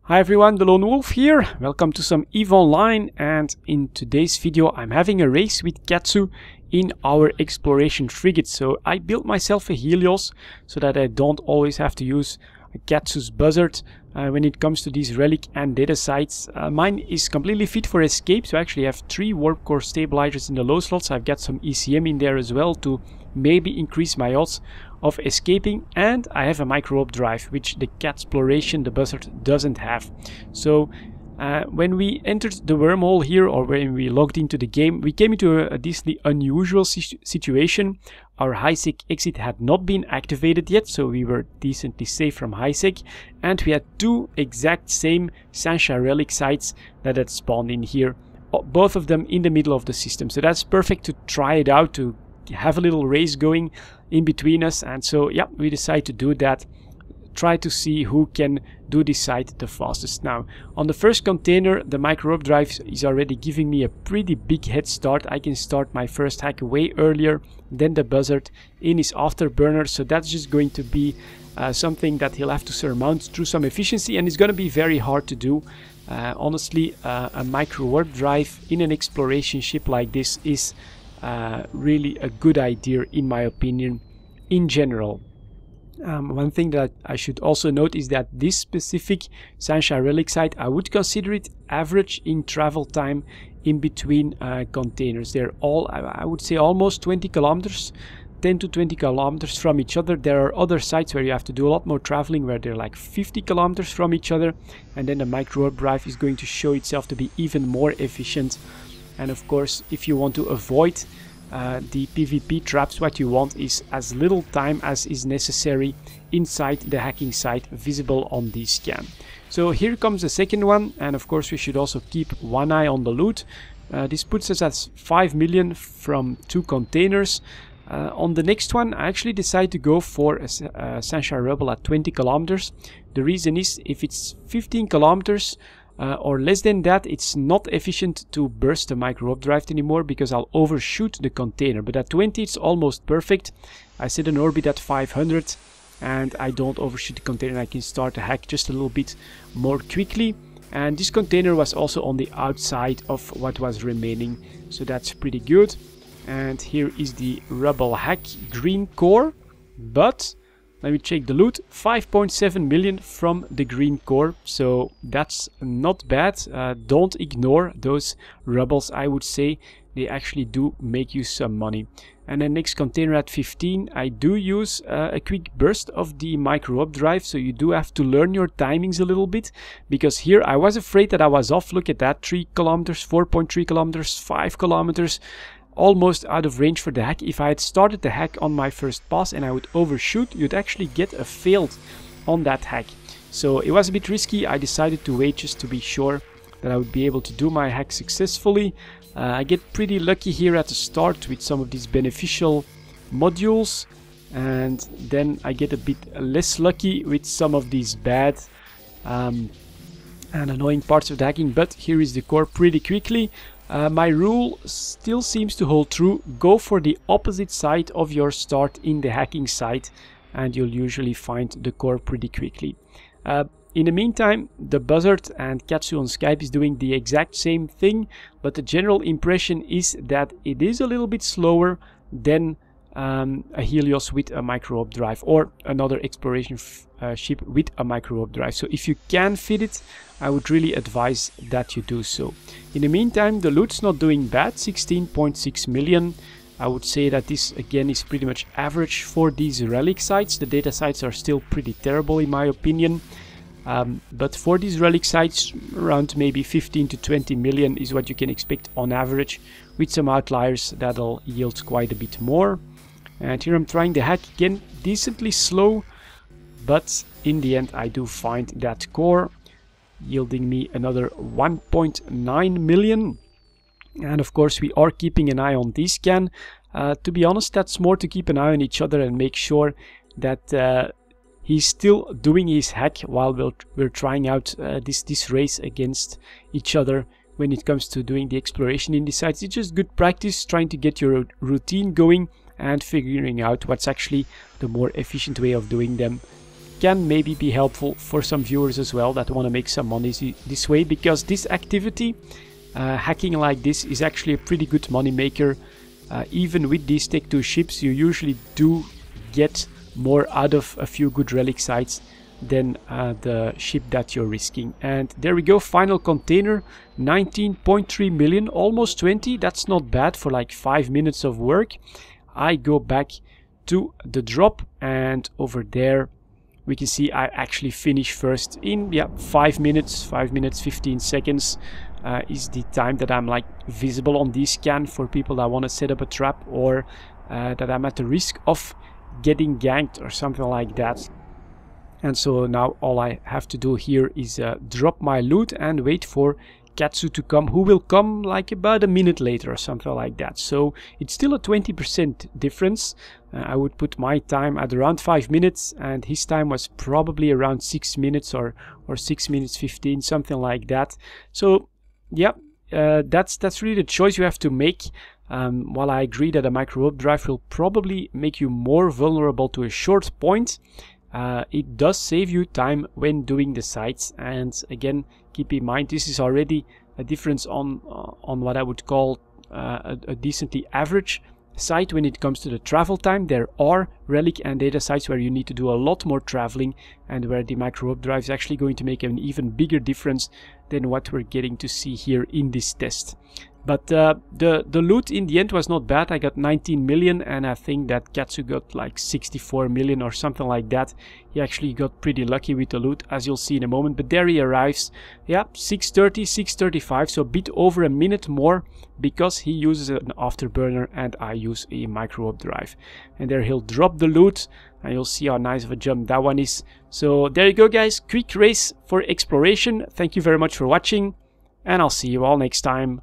Hi everyone, delonewolf here. Welcome to some EVE Online, and in today's video I'm having a race with Katsu in our exploration frigate. So I built myself a Helios so that I don't always have to use Katsu's buzzard when it comes to these relic and data sites. Mine is completely fit for escape, so I actually have 3 warp core stabilizers in the low slots. I've got some ECM in there as well to maybe increase my odds of escaping, and I have a micro warp drive, which the Catsploration, the buzzard, doesn't have. So when we entered the wormhole here, or when we logged into the game, we came into a decently unusual situation. Our high-sec exit had not been activated yet, so we were decently safe from high-sec, and we had 2 exact same Sancha relic sites that had spawned in here, both of them in the middle of the system. So that's perfect to try it out, to have a little race going in between us. And so yeah, we decided to do that, try to see who can do this site the fastest. Now on the first container, the micro warp drive is already giving me a pretty big head start. I can start my first hack way earlier than the buzzard in his afterburner, so that's just going to be something that he'll have to surmount through some efficiency, and it's going to be very hard to do. Honestly, a micro warp drive in an exploration ship like this is really a good idea in my opinion in general. One thing that I should also note is that this specific Sancha relic site, I would consider it average in travel time in between containers. They're all, I would say, almost 20 kilometers, 10 to 20 kilometers from each other. There are other sites where you have to do a lot more traveling, where they're like 50 kilometers from each other, and then the micro warp drive is going to show itself to be even more efficient. And of course, if you want to avoid the PvP traps, what you want is as little time as is necessary inside the hacking site visible on the scan. So here comes the second one, and of course we should also keep one eye on the loot. This puts us at 5 million from 2 containers. On the next one, I actually decided to go for a Sancha Rebel at 20 kilometers. The reason is, if it's 15 kilometers or less than that, it's not efficient to burst the micro warp drive anymore, because I'll overshoot the container. But at 20 it's almost perfect. I set an orbit at 500 and I don't overshoot the container. I can start the hack just a little bit more quickly, and this container was also on the outside of what was remaining, so that's pretty good. And here is the Rebel hack, green core, but let me check the loot. 5.7 million from the green core, so that's not bad. Don't ignore those rebels, I would say. They actually do make you some money. And then next container at 15, I do use a quick burst of the micro warp drive, so you do have to learn your timings a little bit, because here I was afraid that I was off. Look at that, 3 kilometers, 4.3 kilometers, 5 kilometers. Almost out of range for the hack. If I had started the hack on my first pass and I would overshoot, you'd actually get a failed on that hack. So it was a bit risky. I decided to wait just to be sure that I would be able to do my hack successfully. I get pretty lucky here at the start with some of these beneficial modules, and then I get a bit less lucky with some of these bad and annoying parts of the hacking. But here is the core pretty quickly. My rule still seems to hold true. Go for the opposite side of your start in the hacking site, and you'll usually find the core pretty quickly. In the meantime, the buzzard and Katsu on Skype is doing the exact same thing, but the general impression is that it is a little bit slower than a Helios with a micro warp drive, or another exploration ship with a micro warp drive. So if you can fit it, I would really advise that you do so. In the meantime, the loot's not doing bad, 16.6 million. I would say that this again is pretty much average for these relic sites. The data sites are still pretty terrible in my opinion. But for these relic sites, around maybe 15 to 20 million is what you can expect on average. With some outliers, that'll yield quite a bit more. And here I'm trying the hack again, decently slow, but in the end I do find that core, yielding me another 1.9 million. And of course we are keeping an eye on D-scan. To be honest, that's more to keep an eye on each other and make sure that he's still doing his hack while we're trying out this race against each other. When it comes to doing the exploration in the sites, it's just good practice, trying to get your routine going and figuring out what's actually the more efficient way of doing them can maybe be helpful for some viewers as well that want to make some money this way, because this activity, hacking like this, is actually a pretty good money maker. Even with these Tech 2 ships, you usually do get more out of a few good relic sites than the ship that you're risking. And there we go, final container, 19.3 million, almost 20. That's not bad for like 5 minutes of work. I go back to the drop, and over there we can see I actually finish first in 5 minutes 15 seconds is the time that I'm like visible on this scan for people that want to set up a trap, or that I'm at the risk of getting ganked or something like that. And so now all I have to do here is drop my loot and wait for Katsu to come, who will come like about a minute later or something like that. So it's still a 20% difference. I would put my time at around 5 minutes, and his time was probably around 6 minutes or 6 minutes 15, something like that. So yeah, that's really the choice you have to make. While I agree that a micro warp drive will probably make you more vulnerable to a short point, it does save you time when doing the sites. And again, keep in mind, this is already a difference on what I would call a decently average site when it comes to the travel time. There are relic and data sites where you need to do a lot more traveling, and where the micro warp drive is actually going to make an even bigger difference than what we're getting to see here in this test. But the loot in the end was not bad. I got 19 million, and I think that Katsu got like 64 million or something like that. He actually got pretty lucky with the loot, as you'll see in a moment. But there he arrives. Yeah, 6:30, 6:35, so a bit over a minute more, because he uses an afterburner and I use a micro warp drive. And there he'll drop the loot, and you'll see how nice of a jump that one is. So there you go, guys. Quick race for exploration. Thank you very much for watching, and I'll see you all next time.